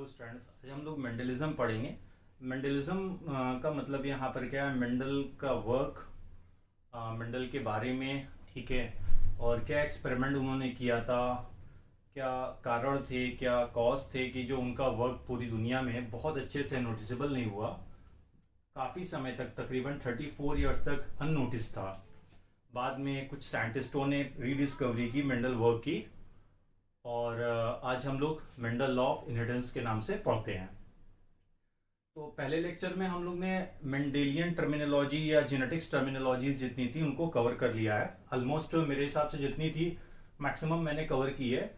Hello students, आज हम लोग मेंडलिज्म पढ़ेंगे। मेंडलिज्म का मतलब यहाँ पर क्या है, मेंडल का वर्क, मेंडल के बारे में। ठीक है। और क्या एक्सपेरिमेंट उन्होंने किया था, क्या कारण थे, क्या कॉज थे कि जो उनका वर्क पूरी दुनिया में बहुत अच्छे से नोटिसेबल नहीं हुआ। काफ़ी समय तक, तकरीबन 34 ईयर्स तक अननोटिस था। बाद में कुछ साइंटिस्टों ने रीडिस्कवरी की मेंडल वर्क की, और आज हम लोग मेंडल लॉ ऑफ इनहेरिटेंस के नाम से पढ़ते हैं। तो पहले लेक्चर में हम लोग ने मेंडेलियन टर्मिनोलॉजी या जेनेटिक्स टर्मिनोलॉजीज जितनी थी उनको कवर कर लिया है। ऑलमोस्ट मेरे हिसाब से जितनी थी मैक्सिमम मैंने कवर की है।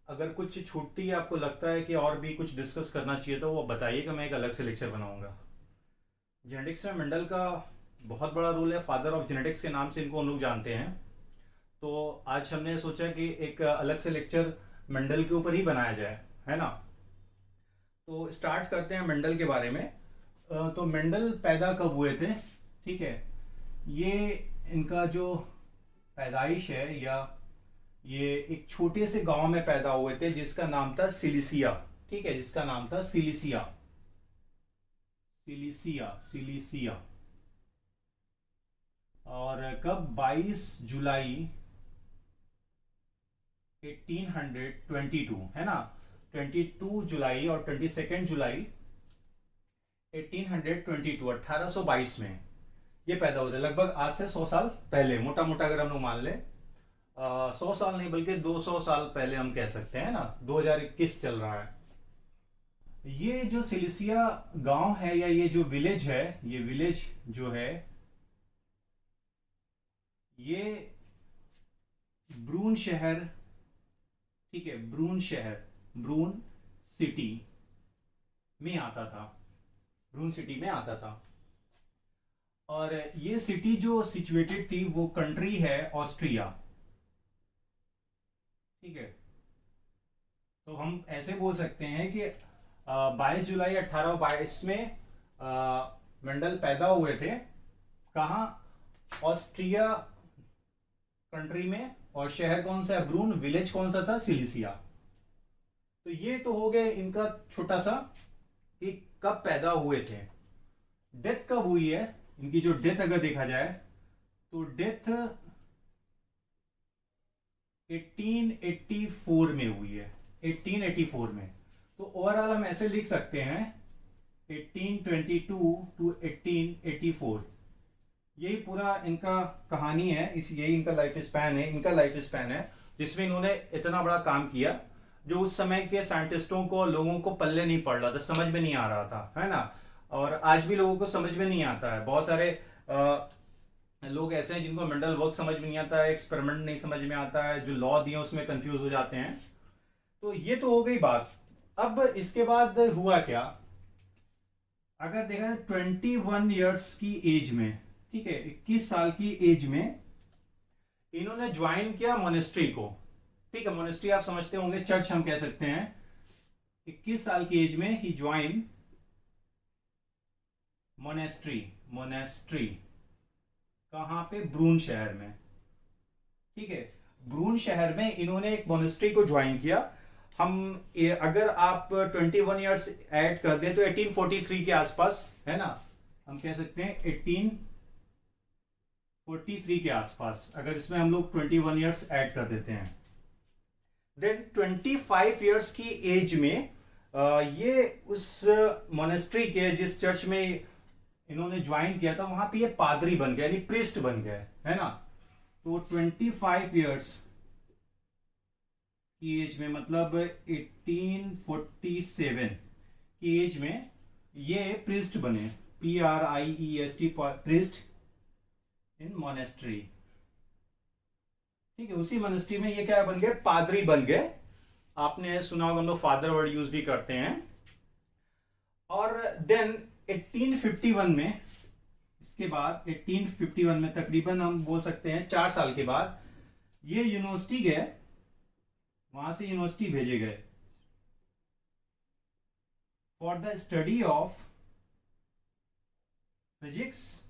अगर कुछ छूटती है, आपको लगता है कि और भी कुछ डिस्कस करना चाहिए, तो वो बताइएगा, मैं एक अलग से लेक्चर बनाऊंगा। जेनेटिक्स में मेंडल का बहुत बड़ा रोल है, फादर ऑफ जेनेटिक्स के नाम से इनको हम लोग जानते हैं। तो आज हमने सोचा कि एक अलग से लेक्चर मेंडल के ऊपर ही बनाया जाए, है ना। तो स्टार्ट करते हैं मेंडल के बारे में। तो मेंडल पैदा कब हुए थे? ठीक है। ये इनका जो पैदाइश है, या ये एक छोटे से गांव में पैदा हुए थे जिसका नाम था सिलिसिया। ठीक है, जिसका नाम था सिलिसिया। Cilicia Cilicia. और कब? 22 जुलाई 1822, है ना। 22 जुलाई और 22 जुलाई 1822, 1822 में ये पैदा हुए थे। लगभग आज से 100 साल पहले, मोटा मोटा अगर हम लोग मान लें, 100 साल नहीं बल्कि 200 साल पहले हम कह सकते हैं ना। 2021 चल रहा है। ये जो सिलिसिया गांव है, या ये जो विलेज है, ये विलेज जो है, ये ब्रून शहर, ठीक है, ब्रून शहर, ब्रून सिटी में आता था। ब्रून सिटी में आता था। और ये सिटी जो सिचुएटेड थी वो कंट्री है ऑस्ट्रिया। ठीक है। तो हम ऐसे बोल सकते हैं कि 22 जुलाई 1822 में मेंडल पैदा हुए थे। कहाँ? ऑस्ट्रिया कंट्री में। और शहर कौन सा है? ब्रून। विलेज कौन सा था? सिलिसिया। तो ये तो हो गए इनका छोटा सा कि कब पैदा हुए थे। डेथ कब हुई है? इनकी जो डेथ अगर देखा जाए तो डेथ 1884 में हुई है। 1884 में। तो ओवरऑल हम ऐसे लिख सकते हैं 1822 टू 1884। यही पूरा इनका कहानी है, इस यही इनका लाइफ स्पैन है। इनका लाइफ स्पैन है जिसमें इन्होंने इतना बड़ा काम किया जो उस समय के साइंटिस्टों को, लोगों को पल्ले नहीं पड़ रहा था, समझ में नहीं आ रहा था, है ना। और आज भी लोगों को समझ में नहीं आता है। बहुत सारे लोग ऐसे हैं जिनको मेंडल वर्क समझ में नहीं आता है, एक्सपेरिमेंट नहीं समझ में आता है, जो लॉ दिए उसमें कंफ्यूज हो जाते हैं। तो ये तो हो गई बात। अब इसके बाद हुआ क्या? अगर देखा 21 ईयर्स की एज में, ठीक है, 21 साल की एज में इन्होंने ज्वाइन किया मोनेस्ट्री को। ठीक है, मोनेस्ट्री आप समझते होंगे, चर्च हम कह सकते हैं। 21 साल की एज में ही ज्वाइन मोनेस्ट्री। मोनेस्ट्री कहां पे? ब्रून शहर में। ठीक है, ब्रून शहर में इन्होंने एक मोनेस्ट्री को ज्वाइन किया। हम अगर आप 21 ईयर्स ऐड कर दें तो 1843 के आसपास, है ना, हम कह सकते हैं 1843 के आसपास। अगर इसमें हम लोग 21 ईयर्स ऐड कर देते हैं, देन 25 ईयर्स की एज में ये उस मोनेस्ट्री के, जिस चर्च में इन्होंने ज्वाइन किया था, वहां पे ये पादरी बन गए, यानी प्रीस्ट बन गए, है ना। तो 25 ईयर्स की एज में, मतलब 1847 की एज में ये प्रीस्ट बने। PRIEST, प्रीस्ट इन मोनेस्ट्री। ठीक है, उसी मोनेस्ट्री में ये क्या बन गए? पादरी बन गए। आपने सुना होगा, हम लोग फादर वर्ड यूज भी करते हैं। और देन 1851 में, इसके बाद 1851 में तकरीबन हम बोल सकते हैं 4 साल के बाद, ये यूनिवर्सिटी गए, वहां से यूनिवर्सिटी भेजे गए for the study of physics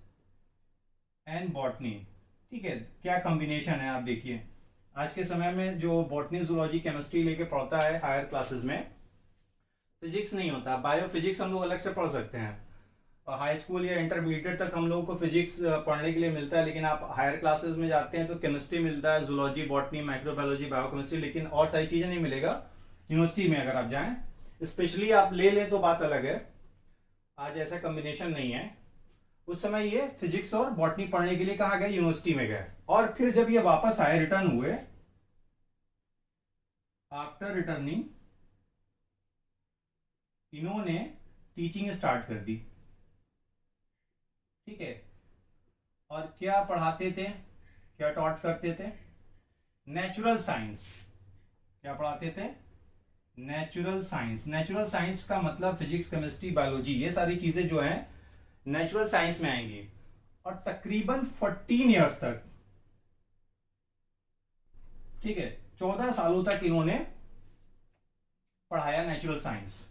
and botany. ठीक है, क्या कॉम्बिनेशन है, आप देखिए। आज के समय में जो बॉटनी, जूलॉजी, केमिस्ट्री लेके पढ़ता है हायर क्लासेस में, फिजिक्स नहीं होता, बायोफिजिक्स हम लोग अलग से पढ़ सकते हैं। हाई स्कूल या इंटरमीडिएट तक हम लोगों को फिजिक्स पढ़ने के लिए मिलता है, लेकिन आप हायर क्लासेस में जाते हैं तो केमिस्ट्री मिलता है, जूलॉजी, बॉटनी, माइक्रोबायोलॉजी, बायोकेमिस्ट्री, लेकिन और सारी चीज़ें नहीं मिलेगा यूनिवर्सिटी में अगर आप जाएं। स्पेशली आप ले लें तो बात अलग है, आज ऐसा कम्बिनेशन नहीं है। उस समय ये फिजिक्स और बॉटनी पढ़ने के लिए कहाँ गए, यूनिवर्सिटी में गए। और फिर जब ये वापस आए, रिटर्न हुए, आफ्टर रिटर्निंग इन्होंने टीचिंग स्टार्ट कर दी। ठीक है, और क्या पढ़ाते थे, क्या टॉट करते थे, नेचुरल साइंस। क्या पढ़ाते थे, नेचुरल साइंस। नेचुरल साइंस का मतलब फिजिक्स, केमिस्ट्री, बायोलॉजी, ये सारी चीजें जो हैं नेचुरल साइंस में आएंगी। और तकरीबन 14 ईयर्स तक, ठीक है, 14 सालों तक इन्होंने पढ़ाया नेचुरल साइंस।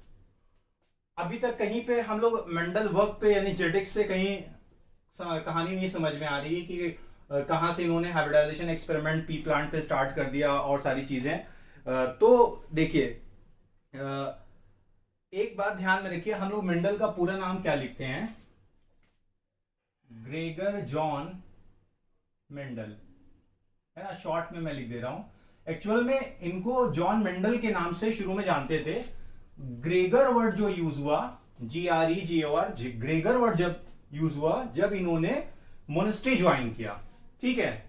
अभी तक कहीं पे हम लोग मेंडल वर्क पे यानी जेनेटिक्स से कहीं कहानी नहीं समझ में आ रही है कि कहाँ से इन्होंने हाइब्रिडाइजेशन एक्सपेरिमेंट पी प्लांट पे स्टार्ट कर दिया और सारी चीजें। तो देखिए, एक बात ध्यान में रखिए, हम लोग मेंडल का पूरा नाम क्या लिखते हैं, ग्रेगर जॉन मेंडल, है ना, शॉर्ट में मैं लिख दे रहा हूं। एक्चुअल में इनको जॉन मेंडल के नाम से शुरू में जानते थे। ग्रेगर वर्ड जो यूज हुआ, GREGOR, ग्रेगर वर्ड जब यूज हुआ जब इन्होंने मोनेस्ट्री ज्वाइन किया, ठीक है,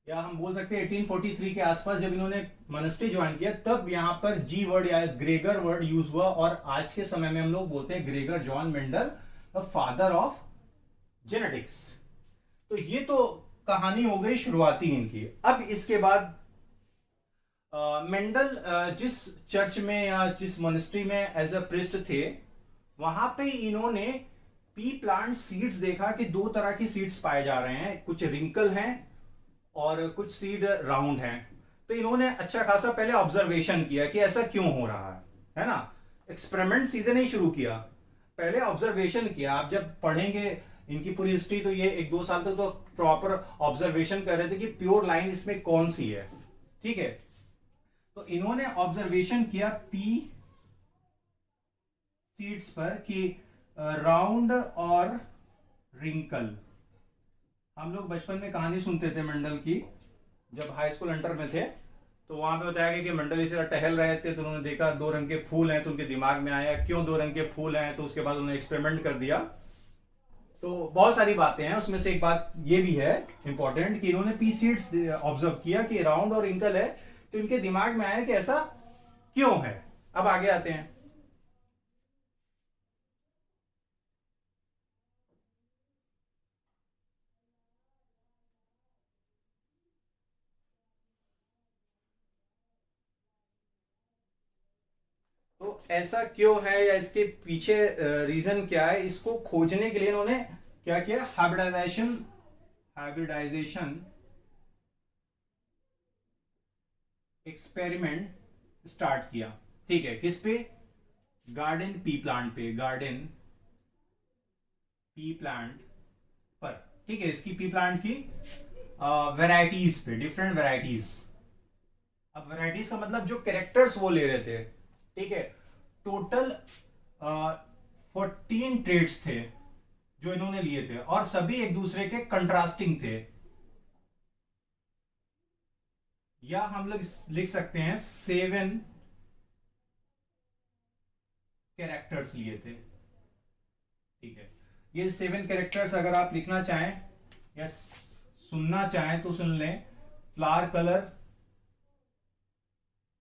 या हम बोल सकते हैं 1843 के आसपास जब इन्होंने मोनेस्ट्री ज्वाइन किया, तब यहां पर जी वर्ड या ग्रेगर वर्ड यूज हुआ। और आज के समय में हम लोग बोलते हैं Gregor John Mendel, the father of genetics. तो ये तो कहानी हो गई शुरुआती इनकी। अब इसके बाद मेंडल जिस चर्च में या जिस मोनेस्ट्री में एज अ प्रिस्ट थे, वहां पे इन्होंने पी प्लांट सीड्स देखा कि दो तरह की सीड्स पाए जा रहे हैं, कुछ रिंकल हैं और कुछ सीड राउंड हैं। तो इन्होंने अच्छा खासा पहले ऑब्जर्वेशन किया कि ऐसा क्यों हो रहा है ना। एक्सपेरिमेंट सीधे नहीं शुरू किया, पहले ऑब्जर्वेशन किया। आप जब पढ़ेंगे इनकी पूरी हिस्ट्री तो ये 1-2 साल तक तो प्रॉपर ऑब्जर्वेशन कर रहे थे कि प्योर लाइन इसमें कौन सी है, ठीक है। तो इन्होंने ऑब्जर्वेशन किया पी सीड्स पर कि राउंड और रिंकल। हम लोग बचपन में कहानी सुनते थे मेंडल की, जब हाई स्कूल इंटर में थे, तो वहां पे बताया गया कि मेंडल इस तरह टहल रहे थे तो उन्होंने देखा 2 रंग के फूल हैं, तो उनके दिमाग में आया क्यों 2 रंग के फूल हैं, तो उसके बाद उन्होंने एक्सपेरिमेंट कर दिया। तो बहुत सारी बातें हैं, उसमें से एक बात ये भी है इंपॉर्टेंट कि इन्होंने पी सीड्स ऑब्जर्व किया कि राउंड और रिंकल है, तो इनके दिमाग में आया कि ऐसा क्यों है। अब आगे आते हैं। तो ऐसा क्यों है या इसके पीछे रीजन क्या है, इसको खोजने के लिए इन्होंने क्या किया, हाइब्रिडाइजेशन एक्सपेरिमेंट स्टार्ट किया। ठीक है, किस पे, गार्डन पी प्लांट पे, गार्डन पी प्लांट पर। ठीक है, इसकी पी प्लांट की वैरायटीज पे, डिफरेंट वैरायटीज। अब वैरायटीज का मतलब जो कैरेक्टर्स वो ले रहे थे, ठीक है। टोटल 14 ट्रेड्स थे जो इन्होंने लिए थे, और सभी एक दूसरे के कंट्रास्टिंग थे, या हम लोग लिख सकते हैं 7 कैरेक्टर्स लिए थे। ठीक है, ये 7 कैरेक्टर्स अगर आप लिखना चाहें या सुनना चाहें तो सुन लें। फ्लावर कलर,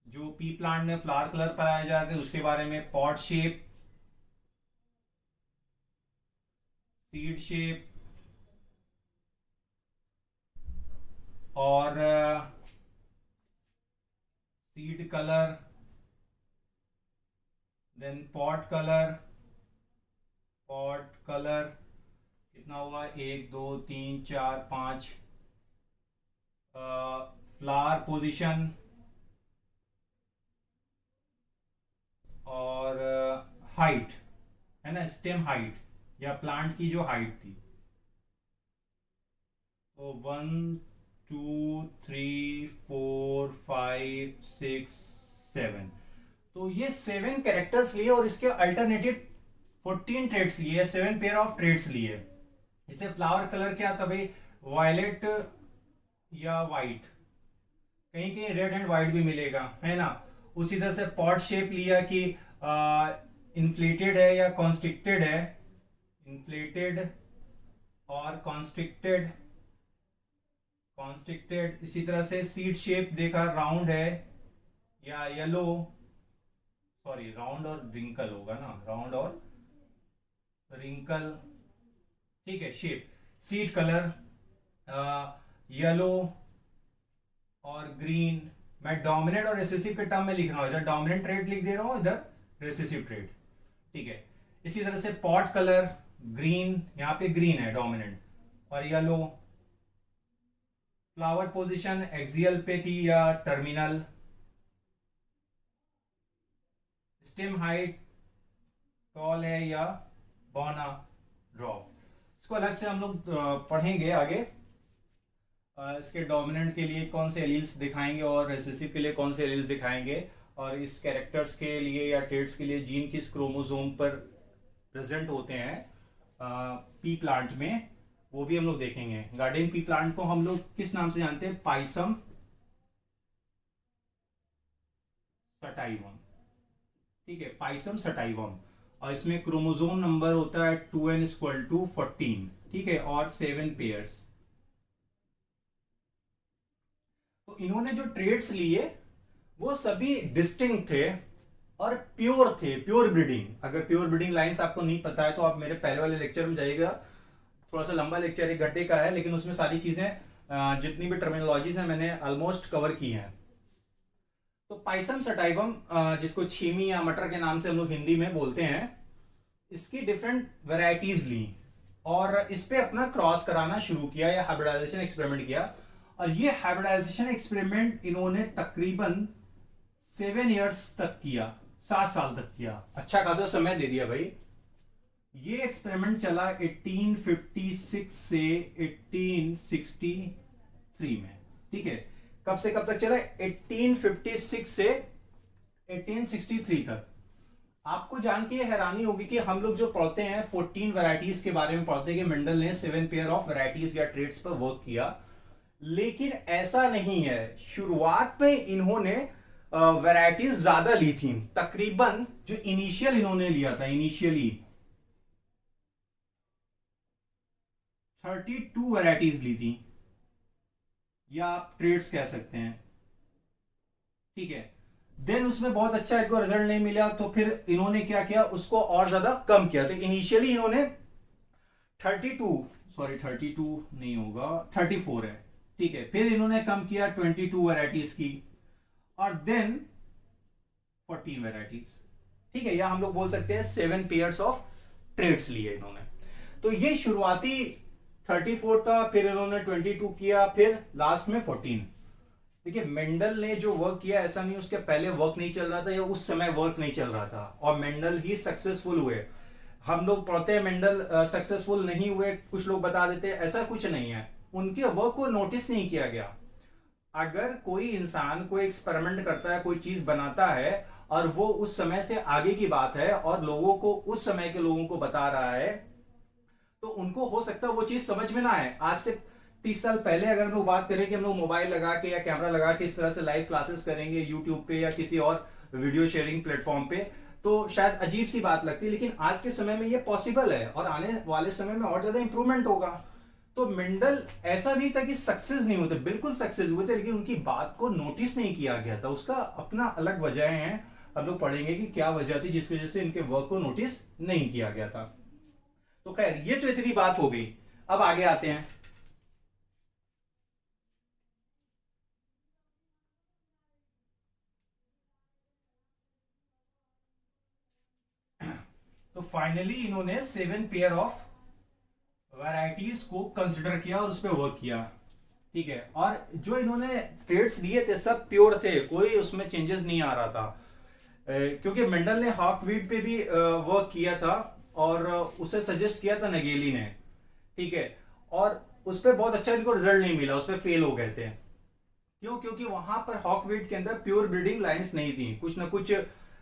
जो पी प्लांट में फ्लावर कलर पाए जाते हैं उसके बारे में, पॉट शेप, सीड शेप, और seed colour, then pot colour. Pot colour कितना हुआ, 1 2 3 4 5। फ्लावर पोजीशन और हाइट, है ना, स्टेम हाइट या प्लांट की जो हाइट थी। तो 1 2 3 4 5 6 7, तो ये 7 कैरेक्टर्स लिए और इसके अल्टरनेटिव 14 ट्रेड्स लिए, 7 पेयर ऑफ ट्रेड्स लिए। जैसे फ्लावर कलर क्या था भाई, वायलेट या वाइट, कहीं कहीं रेड एंड व्हाइट भी मिलेगा, है ना। उसी तरह से पॉट शेप लिया कि इन्फ्लेटेड है या कॉन्स्ट्रिक्टेड है, इन्फ्लेटेड और कॉन्स्ट्रिक्टेड, कॉन्स्ट्रिक्टेड। इसी तरह से सीड शेप देखा, राउंड है या येलो, सॉरी राउंड और रिंकल होगा ना, राउंड और रिंकल, ठीक है। शेप, सीड कलर येलो और ग्रीन। मैं डोमिनेंट और रिसेसिव के टर्म में लिख रहा हूं, इधर डोमिनेंट ट्रेड लिख दे रहा हूं, इधर रिसेसिव ट्रेड, ठीक है। इसी तरह से पॉट कलर ग्रीन, यहां पे ग्रीन है डोमिनेंट और येलो। फ्लावर पोजीशन एक्सियल पे थी या टर्मिनल। स्टेम हाइट टॉल है या बोना ड्रॉप। इसको अलग से हम लोग पढ़ेंगे आगे। इसके डोमिनेंट के लिए कौन से एलील्स दिखाएंगे और रिसेसिव के लिए कौन से एलील्स दिखाएंगे, और इस कैरेक्टर्स के लिए या ट्रेड्स के लिए जीन किस क्रोमोसोम पर प्रेजेंट होते हैं पी प्लांट में, वो भी हम लोग देखेंगे। गार्डन पी प्लांट को हम लोग किस नाम से जानते हैं, पाइसम सटाइवम, ठीक है, पाइसम सटाइवम। और इसमें क्रोमोसोम नंबर होता है 2n=14, ठीक है, और 7 पेयर्स। तो इन्होंने जो ट्रेड्स लिए वो सभी डिस्टिंक्ट थे और प्योर थे, प्योर ब्रीडिंग। अगर प्योर ब्रीडिंग लाइंस आपको नहीं पता है तो आप मेरे पहले वाले लेक्चर में जाइएगा, थोड़ा सा लंबा लेक्चर 1 घंटे का है, लेकिन उसमें सारी चीजें जितनी भी टर्मिनोलॉजीज हैं मैंने ऑलमोस्ट कवर की हैं। तो पाइसम सटाइवम, जिसको छीमी या मटर के नाम से हम लोग हिंदी में बोलते हैं, इसकी डिफरेंट वेराइटीज ली और इस पे अपना क्रॉस कराना शुरू किया या हाइब्रिडाइजेशन एक्सपेरिमेंट किया। और ये हाइब्रिडाइजेशन एक्सपेरिमेंट इन्होंने तकरीबन 7 इयर्स तक किया, 7 साल तक किया, अच्छा खासा समय दे दिया भाई। ये एक्सपेरिमेंट चला 1856 से 1863 में, ठीक है। कब से कब तक चला, 1856 से 1863 तक। आपको जान के हैरानी होगी कि हम लोग जो पढ़ते हैं 14 वैरायटीज के बारे में पढ़ते हैं कि मेंडल ने 7 पेयर ऑफ वैरायटीज या ट्रेड्स पर वर्क किया, लेकिन ऐसा नहीं है। शुरुआत में इन्होंने वैरायटीज ज्यादा ली थी, तकरीबन जो इनिशियल इन्होंने लिया था, इनिशियली 32 वैरायटीज ली थी, या आप ट्रेड्स कह सकते हैं, ठीक है। देन उसमें बहुत अच्छा इनको रिजल्ट नहीं मिला, तो फिर इन्होंने क्या किया, उसको और ज्यादा कम किया। तो इनिशियली इन्होंने 32 नहीं होगा, 34 है, ठीक है। फिर इन्होंने कम किया 22 वैरायटीज की, और देन 14 वैरायटीज, ठीक है। या हम लोग बोल सकते हैं 7 पेयर्स ऑफ ट्रेड्स लिए इन्होंने। तो ये शुरुआती 34 था, फिर इन्होंने 22 किया, फिर लास्ट में 14। देखिए मेंडल ने जो वर्क किया, ऐसा नहीं उसके पहले वर्क नहीं चल रहा था या उस समय वर्क नहीं चल रहा था, और मेंडल ही सक्सेसफुल हुए। हम लोग पढ़ते हैं मेंडल सक्सेसफुल नहीं हुए, कुछ लोग बता देते हैं, ऐसा कुछ नहीं है। उनके वर्क को नोटिस नहीं किया गया। अगर कोई इंसान कोई एक्सपेरिमेंट करता है, कोई चीज बनाता है, और वो उस समय से आगे की बात है और लोगों को, उस समय के लोगों को बता रहा है, तो उनको हो सकता है वो चीज समझ में ना आए। आज से 30 साल पहले अगर हम लोग बात करें कि हम लोग मोबाइल लगा के या कैमरा लगा के इस तरह से लाइव क्लासेस करेंगे यूट्यूब पे या किसी और वीडियो शेयरिंग प्लेटफॉर्म पे, तो शायद अजीब सी बात लगती है, लेकिन आज के समय में ये पॉसिबल है और आने वाले समय में और ज्यादा इंप्रूवमेंट होगा। तो मेंडल ऐसा नहीं था कि सक्सेस नहीं होते, बिल्कुल सक्सेस हुए थे, लेकिन उनकी बात को नोटिस नहीं किया गया था। उसका अपना अलग वजह है, हम लोग पढ़ेंगे कि क्या वजह थी जिस वजह से इनके वर्क को नोटिस नहीं किया गया था। तो खैर ये तो इतनी बात हो गई, अब आगे आते हैं। तो फाइनली इन्होंने 7 पेयर ऑफ वैरायटीज को कंसिडर किया और उस पर वर्क किया, ठीक है। और जो इन्होंने ट्रेड्स लिए थे सब प्योर थे, कोई उसमें चेंजेस नहीं आ रहा था, क्योंकि मेंडल ने हॉकवीट पे भी वर्क किया था और उसे सजेस्ट किया था नगेली ने, ठीक है। और उस पर बहुत अच्छा इनको रिजल्ट नहीं मिला, उस पर फेल हो गए थे। क्यों? क्योंकि वहां पर हॉकवीट के अंदर प्योर ब्रीडिंग लाइंस नहीं थी, कुछ ना कुछ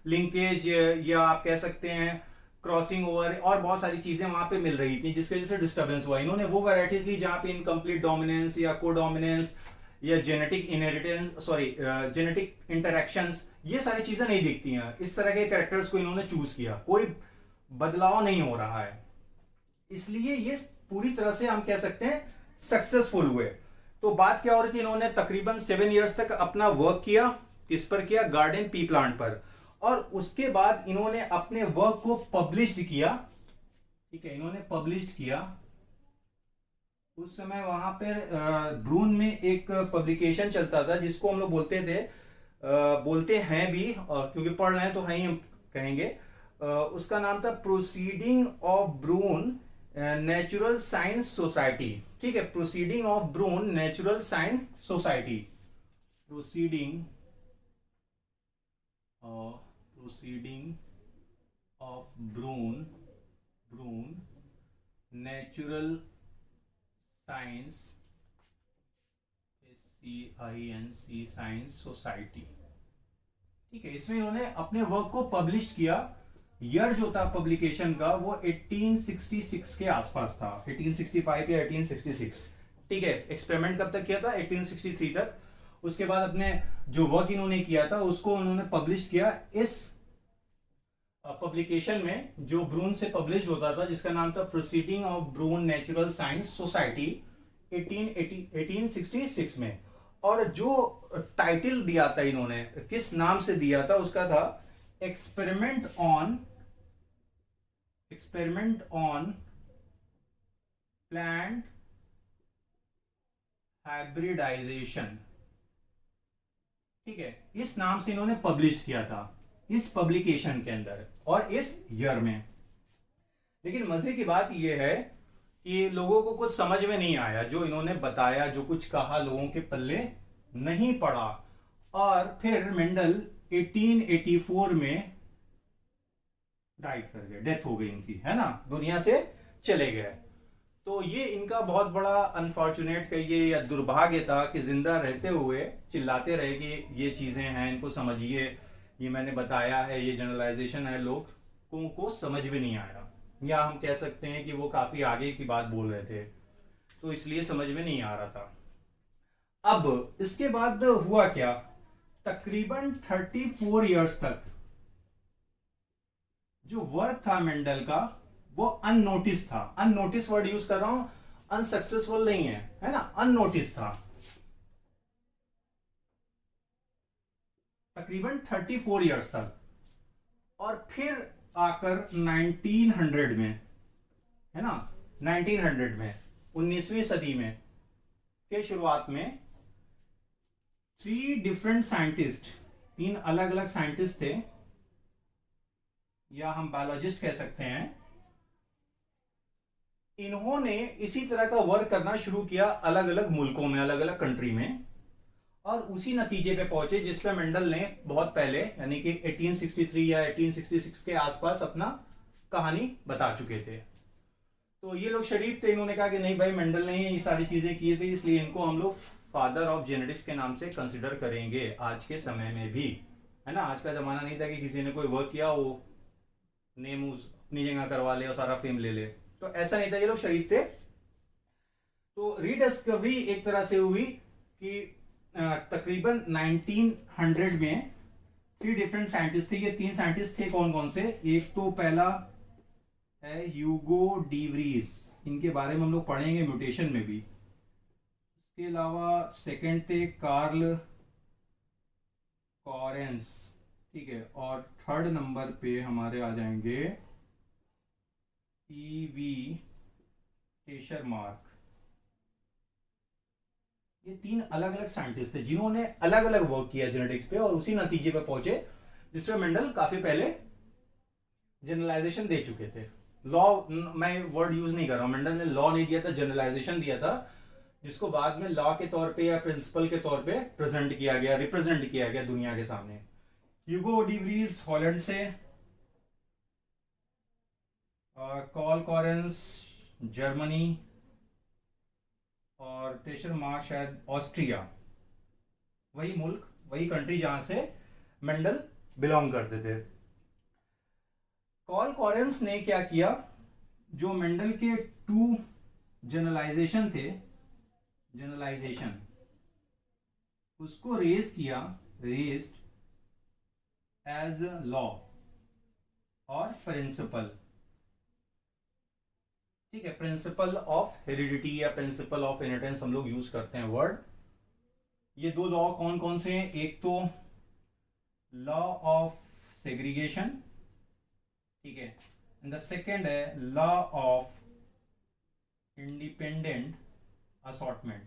लिंकेज या आप कह सकते हैं क्रॉसिंग ओवर और बहुत सारी चीजें वहां पे मिल रही थी, जिसकी वजह से डिस्टर्बेंस हुआ। इन्होंने वो वैरायटीज ली जहां पे इनकम्प्लीट डोमिनेंस या कोडोमिनेंस या genetic inheritance, sorry genetic interactions, ये सारी चीजें नहीं दिखती हैं। इस तरह के कैरेक्टर्स को इन्होंने चूज किया, कोई बदलाव नहीं हो रहा है, इसलिए ये पूरी तरह से हम कह सकते हैं सक्सेसफुल हुए। तो बात क्या हो रही थी, इन्होंने तकरीबन 7 इयर्स तक अपना वर्क किया, किस पर किया, गार्डन पी प्लांट पर, और उसके बाद इन्होंने अपने वर्क को पब्लिश्ड किया। ठीक है, इन्होंने पब्लिश्ड किया। उस समय वहां पर ब्रून में एक पब्लिकेशन चलता था जिसको हम लोग बोलते थे, बोलते हैं भी, क्योंकि पढ़ रहे हैं तो हैं हम कहेंगे, उसका नाम था proceeding of Brunn natural science society. ठीक है, proceeding of Brunn natural science society, proceeding proceeding of Brunn natural science, SCINC science society. ठीक है, इसमें इन्होंने अपने वर्क को पब्लिश किया। ईयर जो था पब्लिकेशन का वो 1866 के आसपास था, 1865 या 1866। ठीक है, एक्सपेरिमेंट कब तक किया था, 1863 तक। उसके बाद अपने जो वर्क इन्होंने किया था उसको उन्होंने पब्लिश किया इस पब्लिकेशन में, जो ब्रून से पब्लिश होता था, जिसका नाम था proceeding of Brunn natural science society, 1866 में। और जो टाइटल दिया था इन्होंने, किस नाम से दिया था, उसका था एक्सपेरिमेंट ऑन प्लांट हाइब्रिडाइजेशन। ठीक है, इस नाम से इन्होंने पब्लिश किया था इस पब्लिकेशन के अंदर और इस ईयर में। लेकिन मजे की बात यह है कि लोगों को कुछ समझ में नहीं आया, जो इन्होंने बताया, जो कुछ कहा, लोगों के पल्ले नहीं पड़ा। और फिर मेंडल 1884 में डाइट कर गए, डेथ हो गई इनकी, है ना, दुनिया से चले गए। तो ये इनका बहुत बड़ा अनफॉर्चुनेट कहिए या दुर्भाग्य था कि जिंदा रहते हुए चिल्लाते रहे कि ये चीजें हैं, इनको समझिए, ये मैंने बताया है, ये जनरलाइजेशन है, लोगों को समझ भी नहीं आया, या हम कह सकते हैं कि वो काफी आगे की बात बोल रहे थे, तो इसलिए समझ में नहीं आ रहा था। अब इसके बाद हुआ क्या, तकरीबन 34 इयर्स तक जो वर्क था मेंडल का वो अननोटिस था। अननोटिस वर्ड यूज कर रहा हूं, अनसक्सेसफुल नहीं है, है ना, अननोटिस था तकरीबन 34 इयर्स तक। और फिर आकर 1900 में, है ना, 1900 में, 19वीं सदी में के शुरुआत में 3 डिफरेंट साइंटिस्ट, 3 अलग अलग साइंटिस्ट थे, या हम बायोलॉजिस्ट कह सकते हैं, इन्होंने इसी तरह का वर्क करना शुरू किया अलग अलग मुल्कों में, अलग अलग कंट्री में, और उसी नतीजे पे पहुंचे जिस पे मेंडल ने बहुत पहले, यानी कि 1863 या 1866 के आसपास अपना कहानी बता चुके थे। तो ये लोग शरीफ थे, इन्होंने कहा कि नहीं भाई, मेंडल ने ये सारी चीजें की थी, इसलिए इनको हम लोग फादर ऑफ जेनेटिक्स के नाम से कंसिडर करेंगे आज के समय में भी, है ना। आज का जमाना नहीं था कि किसी ने कोई वर्क किया वो नेम अपनी जगह करवा ले और सारा फेम ले ले, तो ऐसा नहीं था, ये लोग शरीफ थे। तो रीडिस्कवरी एक तरह से हुई कि तकरीबन 1900 में 3 डिफरेंट साइंटिस्ट थे। ये 3 साइंटिस्ट थे, कौन कौन से, एक तो पहला है ह्यूगो डीवरीज, इनके बारे में हम लोग पढ़ेंगे म्यूटेशन में भी। इसके अलावा सेकंड थे कार्ल कॉरेंस, ठीक है, और थर्ड नंबर पे हमारे आ जाएंगे ईवी टेशरमार्क। ये 3 अलग अलग साइंटिस्ट थे जिन्होंने अलग अलग वर्क किया जेनेटिक्स पे और उसी नतीजे पे पहुंचे जिसपे मेंडल काफी पहले जनरलाइजेशन दे चुके थे। लॉ, मैं वर्ड यूज नहीं कर रहा हूं, मेंडल ने लॉ नहीं दिया था, जनरलाइजेशन दिया था, जिसको बाद में लॉ के तौर पे या प्रिंसिपल के तौर पे प्रेजेंट किया गया, रिप्रेजेंट किया गया दुनिया के सामने। ह्यूगो डीवरीज हॉलैंड से, कॉल कॉरेंस जर्मनी, और टेशरमार्क शायद ऑस्ट्रिया, वही मुल्क, वही कंट्री जहां से मेंडल बिलोंग करते थे। कॉल कॉरेंस ने क्या किया, जो मेंडल के टू जनरलाइजेशन थे, जनरलाइजेशन उसको रेज किया, रेज्ड एज लॉ और प्रिंसिपल। ठीक है, प्रिंसिपल ऑफ हेरिडिटी या प्रिंसिपल ऑफ इनहेरिटेंस हम लोग यूज करते हैं वर्ड। ये दो लॉ कौन कौन से हैं, एक तो लॉ ऑफ सेग्रीगेशन, ठीक है, एंड द सेकेंड है लॉ ऑफ इंडिपेंडेंट असॉर्टमेंट।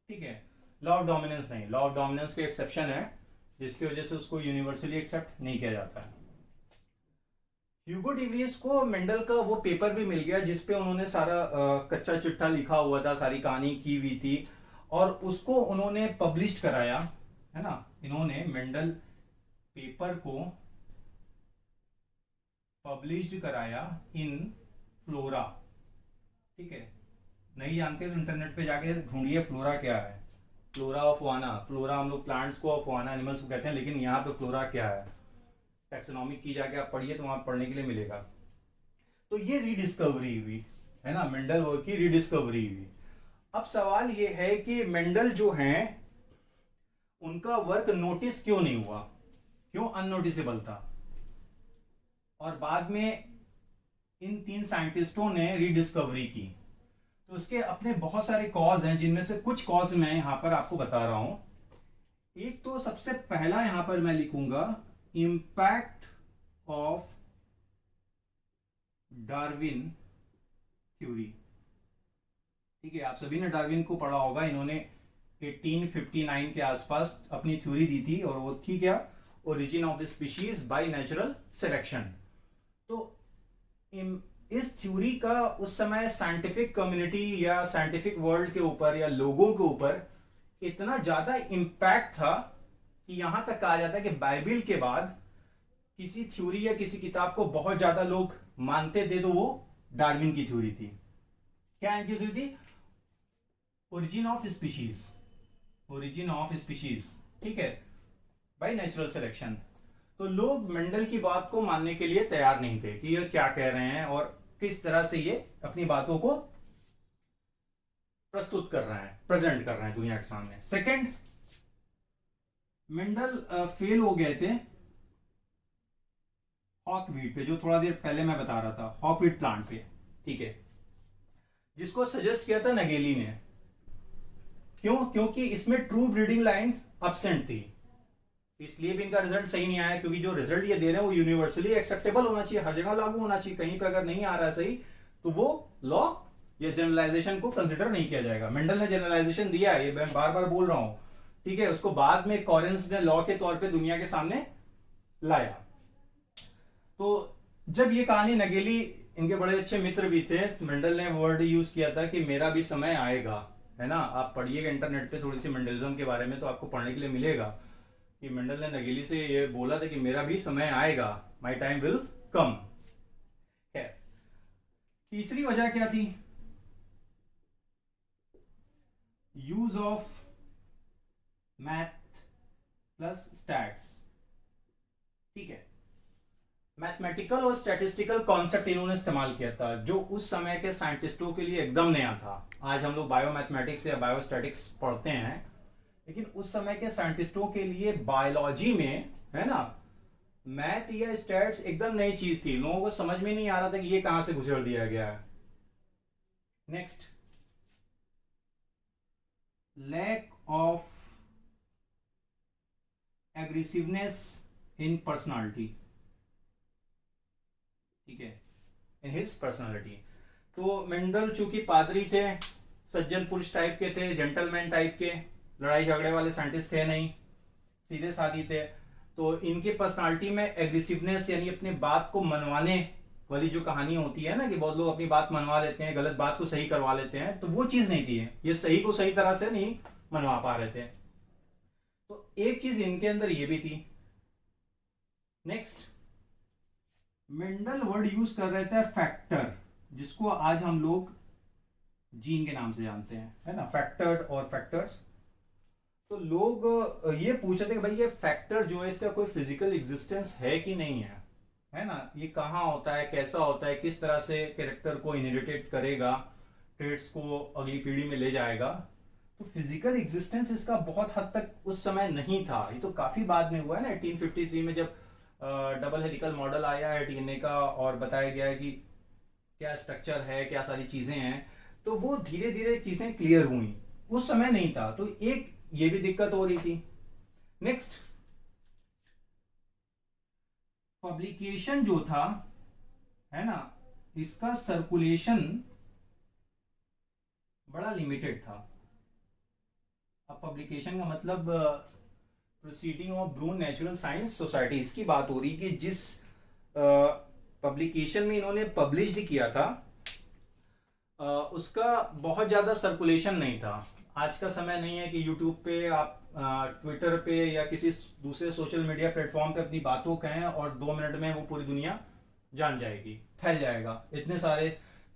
ठीक है, लॉ ऑफ डोमिनेंस नहीं, लॉ ऑफ डोमिनेंस के एक्सेप्शन है जिसकी वजह से उसको यूनिवर्सली एक्सेप्ट नहीं किया जाता है। ह्यूगो डिवरीज को मेंडल का वो पेपर भी मिल गया जिसपे उन्होंने सारा कच्चा चिट्ठा लिखा हुआ था, सारी कहानी की हुई थी, और उसको उन्होंने पब्लिश कराया, है ना। इन्होंने मेंडल पेपर को पब्लिश्ड कराया इन फ्लोरा। ठीक है, नहीं जानते तो इंटरनेट पे जाके ढूंढिए फ्लोरा क्या है, फ्लोरा ऑफ वाना। फ्लोरा हम लोग प्लांट्स को और फाना एनिमल्स को कहते हैं, लेकिन यहाँ पे फ्लोरा क्या है, टैक्सोनॉमी की जाके आप पढ़िए तो वहां पढ़ने के लिए मिलेगा। तो ये रीडिस्कवरी हुई, है ना, मेंडल वर्क की रीडिस्कवरी हुई। अब सवाल ये है कि मेंडल जो हैं उनका वर्क नोटिस क्यों नहीं हुआ, क्यों अननोटिसेबल था। और बाद में इन तीन साइंटिस्टों ने रीडिस्कवरी की, तो उसके अपने बहुत सारे कॉज हैं, जिनमें से कुछ कॉज मैं यहां पर आपको बता रहा हूं। एक तो सबसे पहला यहां पर मैं लिखूंगा इम्पैक्ट ऑफ डार्विन थ्योरी। ठीक है, आप सभी ने डार्विन को पढ़ा होगा, इन्होंने 1859 के आसपास अपनी थ्योरी दी थी, और वो थी क्या, origin of species by natural selection. तो इस थ्योरी का उस समय साइंटिफिक कम्युनिटी या साइंटिफिक वर्ल्ड के ऊपर या लोगों के ऊपर इतना ज्यादा इम्पैक्ट था कि यहां तक कहा जाता है कि बाइबल के बाद किसी थ्योरी या किसी किताब को बहुत ज्यादा लोग मानते थे तो वो डार्विन की थ्योरी थी। क्या इनकी थ्योरी थी, origin of species, origin of species, ठीक है, बाय नेचुरल सिलेक्शन। तो लोग मेंडल की बात को मानने के लिए तैयार नहीं थे कि ये क्या कह रहे हैं और किस तरह से ये अपनी बातों को प्रस्तुत कर रहा है, प्रेजेंट कर रहे हैं दुनिया के सामने। सेकंड, मेंडल फेल हो गए थे हॉकवीट पे, जो थोड़ा देर पहले मैं बता रहा था, हॉकवीट प्लांट पे। ठीक है, जिसको सजेस्ट किया था नगेली ने। क्यों, क्योंकि इसमें ट्रू ब्रीडिंग लाइन एब्सेंट थी, इसलिए भी इनका रिजल्ट सही नहीं आया, क्योंकि जो रिजल्ट ये दे रहे हैं वो यूनिवर्सली एक्सेप्टेबल होना चाहिए, हर जगह लागू होना चाहिए। कहीं पे अगर नहीं आ रहा है सही तो वो लॉ या जनरलाइजेशन को कंसिडर नहीं किया जाएगा। मेंडल ने जनरलाइजेशन दिया है, ये मैं बार बार बोल रहा हूं, ठीक है, उसको बाद में कॉरेंस ने लॉ के तौर पे दुनिया के सामने लाया। तो जब ये कहानी नगेली, इनके बड़े अच्छे मित्र भी थे, मेंडल ने वर्ड यूज किया था कि मेरा भी समय आएगा, है ना। आप पढ़िएगा इंटरनेट पे थोड़ी सी मेंडलिज्म के बारे में तो आपको पढ़ने के लिए मिलेगा कि मेंडल ने नगेली से ये बोला था कि मेरा भी समय आएगा, माई टाइम विल कम। है, तीसरी वजह क्या थी, use of math plus stats. ठीक है, मैथमेटिकल और स्टैटिस्टिकल कॉन्सेप्ट इन्होंने इस्तेमाल किया था, जो उस समय के साइंटिस्टों के लिए एकदम नया था। आज हम लोग बायोमैथमेटिक्स या बायोस्टैटिक्स पढ़ते हैं, लेकिन उस समय के साइंटिस्टों के लिए बायोलॉजी में, है ना, मैथ या स्टैट्स एकदम नई चीज थी। लोगों को समझ में नहीं आ रहा था कि ये कहां से घुसेड़ दिया गया है। Next, lack of aggressiveness in personality. ठीक है, इन हिज पर्सनालिटी। तो मेंडल चूंकि पादरी थे, सज्जन पुरुष टाइप के थे, जेंटलमैन टाइप के, लड़ाई झगड़े वाले साइंटिस्ट थे नहीं, सीधे साधी थे। तो इनके पर्सनालिटी में एग्रेसिवनेस, यानी अपने बात को मनवाने वाली जो कहानी होती है ना, कि बहुत लोग अपनी बात मनवा लेते हैं, गलत बात को सही करवा लेते हैं, तो वो चीज नहीं थी। ये सही को सही तरह से नहीं मनवा पा रहे थे। तो एक चीज इनके अंदर ये भी थी। नेक्स्ट, मेंडल वर्ड यूज कर रहे थे फैक्टर, जिसको आज हम लोग जीन के नाम से जानते हैं, है ना, फैक्टर और फैक्टर्स। तो लोग ये पूछ रहे थे कि भाई ये फैक्टर जो है इसका कोई फिजिकल एग्जिस्टेंस है कि नहीं है ना, ये कहाँ होता है, कैसा होता है, किस तरह से कैरेक्टर को इनहेरिटेट करेगा, ट्रेड्स को अगली पीढ़ी में ले जाएगा। तो फिजिकल एग्जिस्टेंस इसका बहुत हद तक उस समय नहीं था। ये तो काफी बाद में हुआ है ना, 1853 में जब डबल हेलिकल मॉडल आया है डीएनए का और बताया गया है कि क्या स्ट्रक्चर है, क्या सारी चीजें हैं, तो वो धीरे धीरे चीजें क्लियर हुई। उस समय नहीं था, तो एक ये भी दिक्कत हो रही थी। नेक्स्ट, पब्लिकेशन जो था, है ना, इसका सर्कुलेशन बड़ा लिमिटेड था। अब पब्लिकेशन का मतलब proceeding of Brunn natural science society, इसकी बात हो रही कि जिस पब्लिकेशन में इन्होंने पब्लिश्ड किया था उसका बहुत ज़्यादा सर्कुलेशन नहीं था। आज का समय नहीं है कि यूट्यूब पे आप ट्विटर पे या किसी दूसरे सोशल मीडिया प्लेटफॉर्म पे अपनी बातों कहें और 2 मिनट में वो पूरी दुनिया जान जाएगी, फैल जाएगा। इतने सारे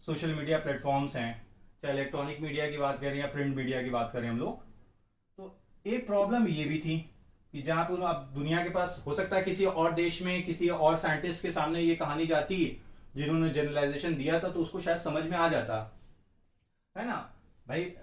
सोशल मीडिया प्लेटफॉर्म्स हैं, चाहे इलेक्ट्रॉनिक मीडिया की बात करें या प्रिंट मीडिया की बात करें हम लोग। तो एक प्रॉब्लम ये भी थी कि जहाँ पर अब दुनिया के पास हो सकता है किसी और देश में किसी और साइंटिस्ट के सामने ये कहानी जाती जिन्होंने जनरलाइजेशन दिया था, तो उसको शायद समझ में आ जाता, है ना भाई।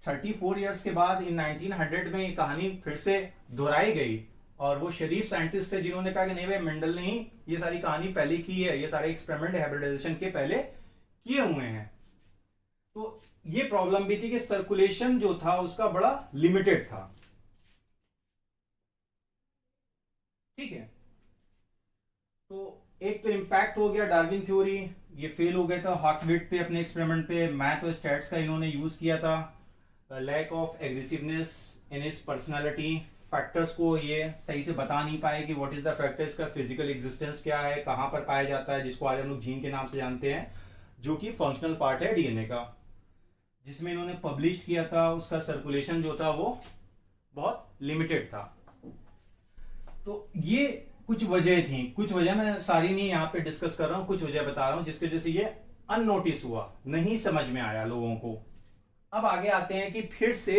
34 ईयर्स के बाद इन 1900 में ये कहानी फिर से दोहराई गई और वो शरीफ साइंटिस्ट थे जिन्होंने कहा कि नहीं भाई, मेंडल ने ही ये सारी कहानी पहले की है, ये सारे एक्सपेरिमेंट हाइब्रिडाइजेशन के पहले किए हुए हैं। तो ये प्रॉब्लम भी थी कि सर्कुलेशन जो था उसका बड़ा लिमिटेड था। ठीक है, तो एक तो इम्पैक्ट हो गया डार्विन थ्योरी, ये फेल हो गया था हॉकविट पे अपने एक्सपेरिमेंट पे। मैथ और स्टैट्स का इन्होंने यूज किया था। Lack of aggressiveness in his personality, factors को ये सही से बता नहीं पाए कि व्हाट इज द फैक्टर्स का फिजिकल एग्जिस्टेंस क्या है, कहाँ पर पाया जाता है, जिसको आज हम लोग जीन के नाम से जानते हैं, जो कि फंक्शनल पार्ट है डीएनए का। जिसमें इन्होंने पब्लिश किया था उसका सर्कुलेशन जो था वो बहुत लिमिटेड था। तो ये कुछ वजह थी, कुछ वजह मैं सारी नहीं यहाँ पे डिस्कस कर रहा हूँ, कुछ वजह बता रहा हूँ जिसके वजह से ये अननोटिस हुआ, नहीं समझ में आया लोगों को। अब आगे आते हैं कि फिर से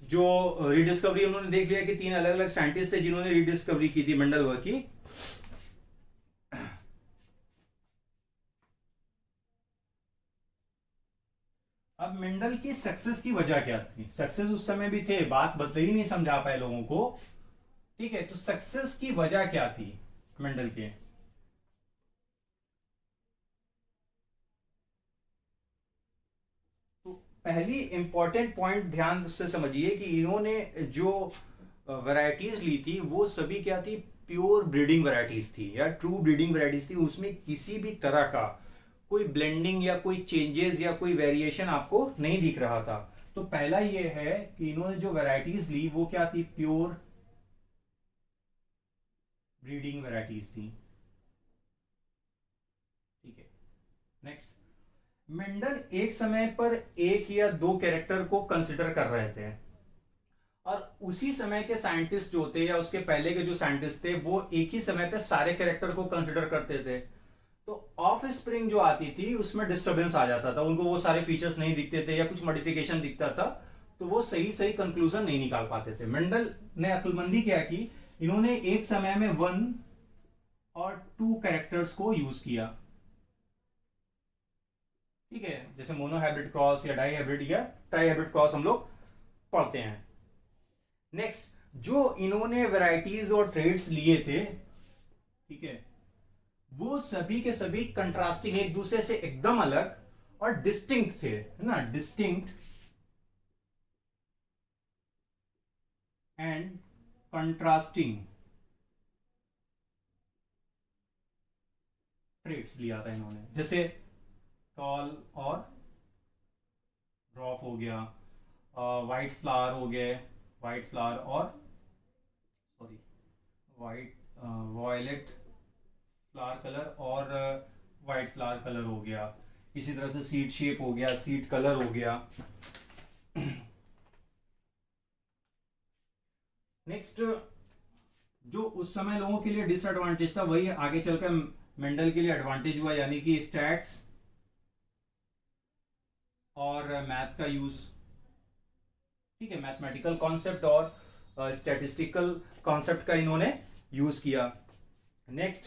जो रिडिस्कवरी उन्होंने देख लिया कि 3 अलग अलग साइंटिस्ट थे जिन्होंने रिडिस्कवरी की थी मेंडल वर्क की। अब मेंडल की सक्सेस की वजह क्या थी? सक्सेस उस समय भी थे, बात बदले ही नहीं समझा पाए लोगों को। ठीक है, तो सक्सेस की वजह क्या थी मेंडल के? तो पहली इंपॉर्टेंट पॉइंट ध्यान से समझिए कि इन्होंने जो वैरायटीज ली थी वो सभी क्या थी? प्योर ब्रीडिंग वैरायटीज थी या ट्रू ब्रीडिंग वैरायटीज थी। उसमें किसी भी तरह का कोई ब्लेंडिंग या कोई चेंजेस या कोई वेरिएशन आपको नहीं दिख रहा था। तो पहला ये है कि इन्होंने जो वैरायटीज ली वो क्या थी? प्योर ब्रीडिंग वैरायटीज थी। ठीक है, नेक्स्ट, मेंडल एक समय पर एक या दो कैरेक्टर को कंसिडर कर रहे थे और उसी समय के साइंटिस्ट जो थे या उसके पहले के जो साइंटिस्ट थे वो एक ही समय पे सारे कैरेक्टर को कंसिडर करते थे। तो ऑफ स्प्रिंग जो आती थी उसमें डिस्टरबेंस आ जाता था, उनको वो सारे फीचर्स नहीं दिखते थे या कुछ मॉडिफिकेशन दिखता था, तो वो सही सही कंक्लूजन नहीं निकाल पाते थे। मेंडल ने अक्लमंदी क्या की, इन्होंने एक समय में 1 और 2 कैरेक्टर्स को यूज किया। ठीक है, जैसे मोनोहाइब्रिड क्रॉस या डाई हाइब्रिड या ट्राई हाइब्रिड क्रॉस हम लोग पढ़ते हैं। नेक्स्ट, जो इन्होंने वैरायटीज और ट्रेड्स लिए थे, ठीक है, वो सभी के सभी कंट्रास्टिंग, एक दूसरे से एकदम अलग और डिस्टिंक्ट थे, है ना, डिस्टिंक्ट एंड कंट्रास्टिंग ट्रेड्स लिया था इन्होंने। जैसे टॉल और ड्रॉप हो गया, वाइट फ्लावर हो गए, वाइट फ्लावर और sorry white violet flower colour और वाइट फ्लावर कलर हो गया। इसी तरह से सीड शेप हो गया, सीड कलर हो गया। नेक्स्ट, जो उस समय लोगों के लिए डिसएडवांटेज था वही आगे चलकर मेंडल के लिए एडवांटेज हुआ, यानी कि स्टैट्स और मैथ का यूज। ठीक है, मैथमेटिकल कॉन्सेप्ट और स्टैटिस्टिकल कॉन्सेप्ट का इन्होंने यूज किया। नेक्स्ट,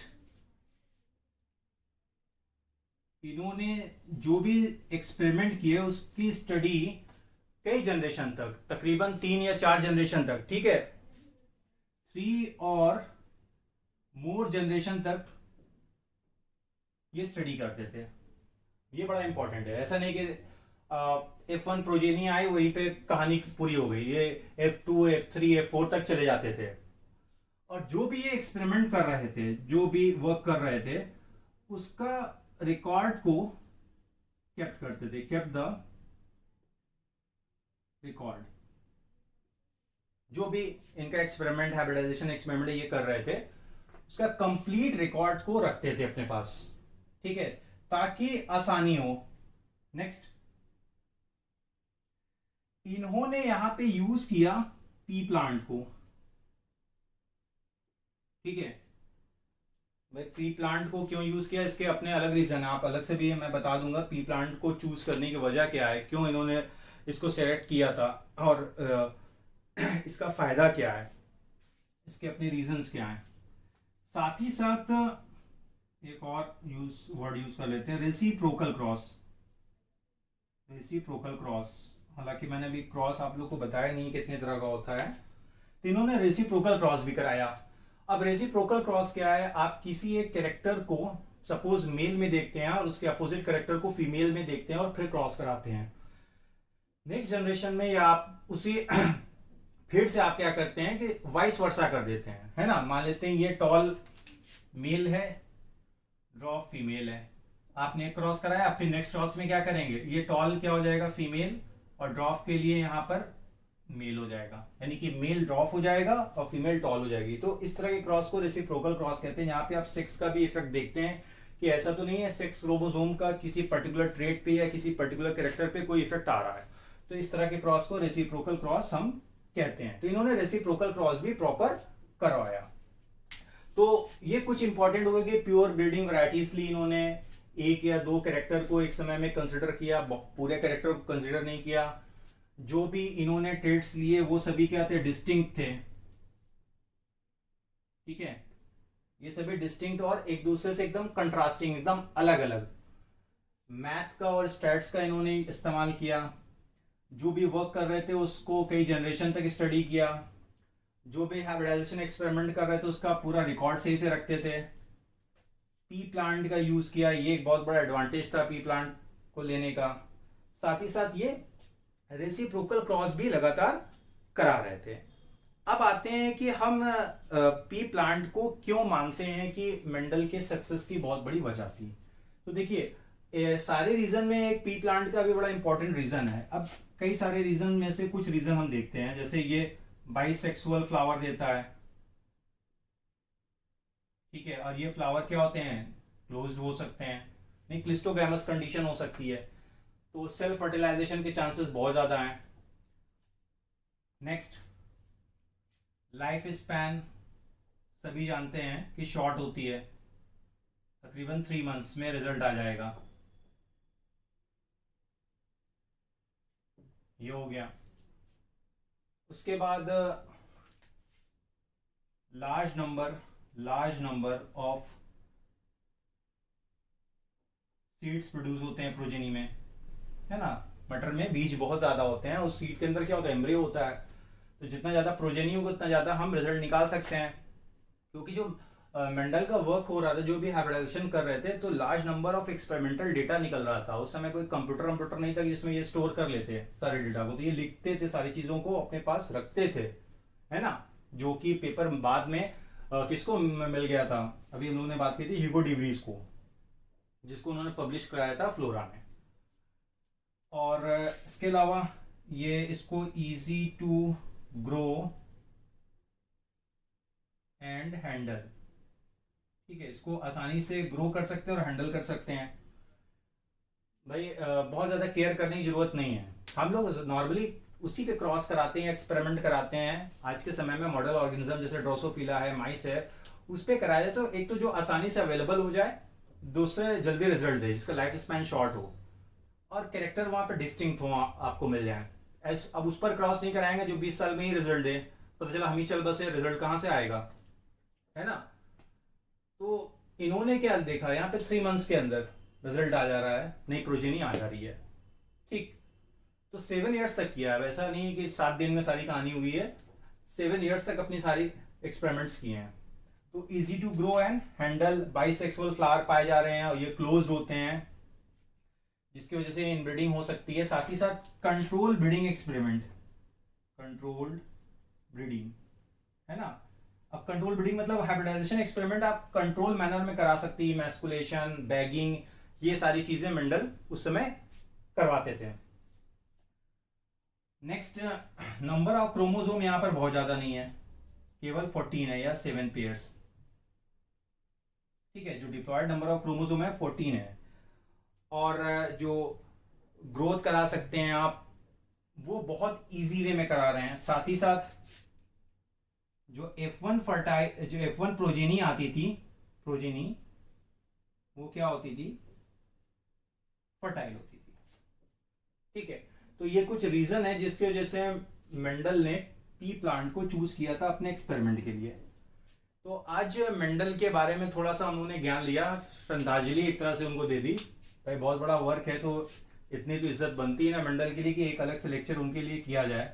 इन्होंने जो भी एक्सपेरिमेंट किए उसकी स्टडी कई जनरेशन तक, तकरीबन 3 या 4 जनरेशन तक, ठीक है, 3 और मोर जनरेशन तक ये स्टडी करते थे। ये बड़ा इंपॉर्टेंट है। ऐसा नहीं कि F1 प्रोजेनी आई वहीं पे कहानी पूरी हो गई, ये F2 F3 F4 तक चले जाते थे। और जो भी ये एक्सपेरिमेंट कर रहे थे, जो भी वर्क कर रहे थे, उसका रिकॉर्ड को केप्ट करते थे, केप्ट द रिकॉर्ड। जो भी इनका एक्सपेरिमेंट, हाइब्रिडाइजेशन एक्सपेरिमेंट ये कर रहे थे, उसका कंप्लीट रिकॉर्ड को रखते थे अपने पास, ठीक है, ताकि आसानी हो। नेक्स्ट, इन्होंने यहां पे यूज किया पी प्लांट को, ठीक है। भाई पी प्लांट को क्यों यूज किया, इसके अपने अलग रीजन है, आप अलग से भी मैं बता दूंगा पी प्लांट को चूज करने की वजह क्या है, क्यों इन्होंने इसको सेलेक्ट किया था, और इसका फायदा क्या है, इसके अपने रीजंस क्या हैं। साथ ही साथ एक और वर्ड यूज कर लेते हैं, रेसिप्रोकल क्रॉस। रेसिप्रोकल क्रॉस, हालांकि मैंने अभी क्रॉस आप लोग को बताया नहीं कितने तरह का होता है, तो इन्होंने रेसिप्रोकल क्रॉस भी कराया। अब रेसिप्रोकल क्रॉस क्या है, आप किसी एक कैरेक्टर को सपोज मेल में देखते हैं और उसके अपोजिट कैरेक्टर को फीमेल में देखते हैं और फिर क्रॉस कराते हैं। नेक्स्ट जनरेशन में या आप उसी फिर से आप क्या करते हैं कि वाइस वर्सा कर देते हैं, है ना। मान लेते हैं ये टॉल मेल है, ड्रॉप फीमेल है, आपने क्रॉस कराया, आप फिर नेक्स्ट क्रॉस में क्या करेंगे, ये टॉल क्या हो जाएगा फीमेल, और ड्रॉप के लिए यहां पर मेल हो जाएगा, यानी कि मेल ड्रॉप हो जाएगा और फीमेल टॉल हो जाएगी। तो इस तरह के क्रॉस को रेसिप्रोकल क्रॉस कहते हैं। यहाँ पे आप सेक्स का भी इफेक्ट देखते हैं कि ऐसा तो नहीं है सेक्स क्रोमोसोम का किसी पर्टिकुलर ट्रेट पे या किसी पर्टिकुलर कैरेक्टर पे कोई इफेक्ट आ रहा है, तो इस तरह के क्रॉस को रेसिप्रोकल क्रॉस हम कहते हैं। तो इन्होंने रेसिप्रोकल क्रॉस भी प्रॉपर करवाया। तो ये कुछ इंपॉर्टेंट होगा कि प्योर ब्रीडिंग वैरायटीज ली इन्होंने, एक या दो कैरेक्टर को एक समय में कंसिडर किया, पूरे कैरेक्टर को कंसिडर नहीं किया। जो भी इन्होंने ट्रेड्स लिए वो सभी क्या थे, डिस्टिंक्ट थे, ठीक है, ये सभी डिस्टिंक्ट और एक दूसरे से एकदम कंट्रास्टिंग, एकदम अलग अलग। मैथ का और स्टैट्स का इन्होंने इस्तेमाल किया। जो भी वर्क कर रहे थे उसको कई जनरेशन तक स्टडी किया। जो भी हाइब्रिडाइजेशन एक्सपेरिमेंट कर रहे थे उसका पूरा रिकॉर्ड सही से रखते थे। पी प्लांट का यूज किया, ये एक बहुत बड़ा एडवांटेज था पी प्लांट को लेने का। साथ ही साथ ये रेसिप्रोकल क्रॉस भी लगातार करा रहे थे। अब आते हैं कि हम पी प्लांट को क्यों मानते हैं कि मेंडल के सक्सेस की बहुत बड़ी वजह थी। तो देखिए सारे रीजन में एक पी प्लांट का भी बड़ा इंपॉर्टेंट रीजन है। अब कई सारे रीजन में से कुछ रीजन हम देखते हैं, जैसे ये बाइसेक्सुअल फ्लावर देता है, ठीक है, और ये फ्लावर क्या होते हैं, क्लोज्ड हो सकते हैं, नहीं क्लिस्टोगैमस कंडीशन हो सकती है, तो सेल्फ फर्टिलाइजेशन के चांसेस बहुत ज्यादा हैं। नेक्स्ट, लाइफ स्पैन सभी जानते हैं कि शॉर्ट होती है, तकरीबन 3 मंथ्स में रिजल्ट आ जाएगा। ये हो गया। उसके बाद large number of seeds produce होते हैं प्रोजेनी में, है ना। मटर में बीज बहुत ज्यादा होते हैं, उस सीड के अंदर क्या होता है, एम्ब्रियो होता है। तो जितना ज्यादा प्रोजेनी होगा उतना ज्यादा हम रिजल्ट निकाल सकते हैं। क्योंकि जो मेंडल का वर्क हो रहा था, जो भी हाइब्रिडाइजेशन कर रहे थे, तो large number of experimental data निकल रहा था। उस समय कोई कंप्यूटर नहीं था जिसमें ये स्टोर कर लेते सारे डेटा को, तो ये लिखते थे, सारी चीजों को अपने पास रखते थे, है ना। जो कि पेपर बाद में किसको मिल गया था, अभी हम लोगों ने बात की थी ह्यूगो डिवरीज को, जिसको उन्होंने पब्लिश कराया था फ्लोरा में। और इसके अलावा ये इसको easy to grow and handle, ठीक है, इसको आसानी से ग्रो कर सकते हैं और हैंडल कर सकते हैं। भाई बहुत ज़्यादा केयर करने की ज़रूरत नहीं है। हम लोग नॉर्मली उसी पे क्रॉस कराते हैं, एक्सपेरिमेंट कराते हैं। आज के समय में मॉडल ऑर्गेनिज्म जैसे ड्रोसोफिला है, माइस है, उस पर कराया जाए तो एक तो जो आसानी से अवेलेबल हो जाए, दूसरे जल्दी रिजल्ट दे, जिसका लाइफ स्पैन शॉर्ट हो, और कैरेक्टर वहाँ पे डिस्टिंक्ट हो आपको मिल जाए। अब उस पर क्रॉस नहीं कराएंगे जो 20 साल में ही रिजल्ट दे, पता चला हम ही चल बसे, रिजल्ट कहाँ से आएगा, है ना। तो इन्होंने क्या देखा, यहाँ पे 3 मंथ्स के अंदर रिजल्ट आ जा रहा है, नई प्रोजेनी आ जा रही है, ठीक। तो 7 ईयर्स तक किया है, ऐसा नहीं है कि 7 दिन में सारी कहानी हुई है, 7 ईयर्स तक अपनी सारी एक्सपेरिमेंट्स किए हैं। तो easy to grow and handle bisexual flower पाए जा रहे हैं और ये क्लोज्ड होते हैं, जिसकी वजह से इनब्रीडिंग हो सकती है। साथ ही साथ control breeding experiment, controlled breeding, है ना। अब कंट्रोल ब्रीडिंग मतलब हाइब्रिडाइजेशन एक्सपेरिमेंट आप कंट्रोल मैनर में करा सकती है, मैस्कुलेशन, बैगिंग, ये सारी चीजें मेंडल उस समय करवाते थे। नेक्स्ट, नंबर ऑफ क्रोमोसोम यहां पर बहुत ज्यादा नहीं है, केवल 14 है या 7 पेयर्स, ठीक है। जो डिप्लॉयड नंबर ऑफ क्रोमोसोम है 14 है। और जो ग्रोथ करा सकते हैं आप, वो बहुत इजी वे में करा रहे हैं। साथ ही साथ जो F1 प्रोजेनी आती थी, प्रोजेनी वो क्या होती थी, फर्टाइल होती थी, ठीक है। तो ये कुछ रीजन है जिसकी वजह से मेंडल ने पी प्लांट को चूज किया था अपने एक्सपेरिमेंट के लिए। तो आज मेंडल के बारे में थोड़ा सा उन्होंने ज्ञान लिया, श्रद्धांजलि एक तरह से उनको दे दी। भाई बहुत बड़ा वर्क है, तो इतनी तो इज्जत बनती है ना मेंडल के लिए कि एक अलग से लेक्चर उनके लिए किया जाए।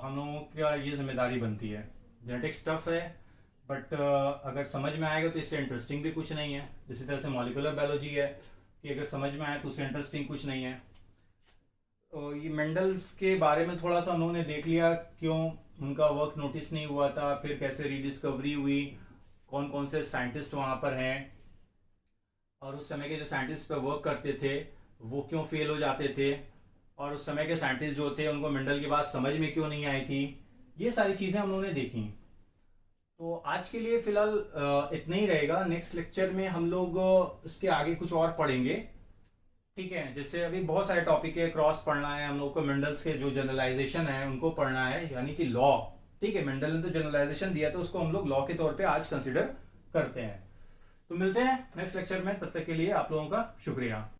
हम लोगों का ये जिम्मेदारी बनती है। जेनेटिक्स टफ है, बट अगर समझ में आएगा तो इससे इंटरेस्टिंग भी कुछ नहीं है। इसी तरह से मॉलिक्यूलर बायोलॉजी है कि अगर समझ में आए तो उससे इंटरेस्टिंग कुछ नहीं है। ये मेंडल्स के बारे में थोड़ा सा उन्होंने देख लिया, क्यों उनका वर्क नोटिस नहीं हुआ था, फिर कैसे रीडिस्कवरी हुई, कौन कौन से साइंटिस्ट वहाँ पर हैं, और उस समय के जो साइंटिस्ट पे वर्क करते थे वो क्यों फेल हो जाते थे, और उस समय के साइंटिस्ट जो थे उनको मेंडल की बात समझ में क्यों नहीं आई थी। ये सारी चीज़ें उन्होंने देखी। तो आज के लिए फिलहाल इतना ही रहेगा। नेक्स्ट लेक्चर में हम लोग इसके आगे कुछ और पढ़ेंगे, ठीक है। जैसे अभी बहुत सारे टॉपिक है, क्रॉस पढ़ना है हम लोग को, मेंडल्स के जो जनरलाइजेशन है उनको पढ़ना है, यानी कि लॉ, ठीक है। मेंडल ने तो जनरलाइजेशन दिया था, उसको हम लोग लॉ के तौर पे आज कंसिडर करते हैं। तो मिलते हैं नेक्स्ट लेक्चर में, तब तक के लिए आप लोगों का शुक्रिया।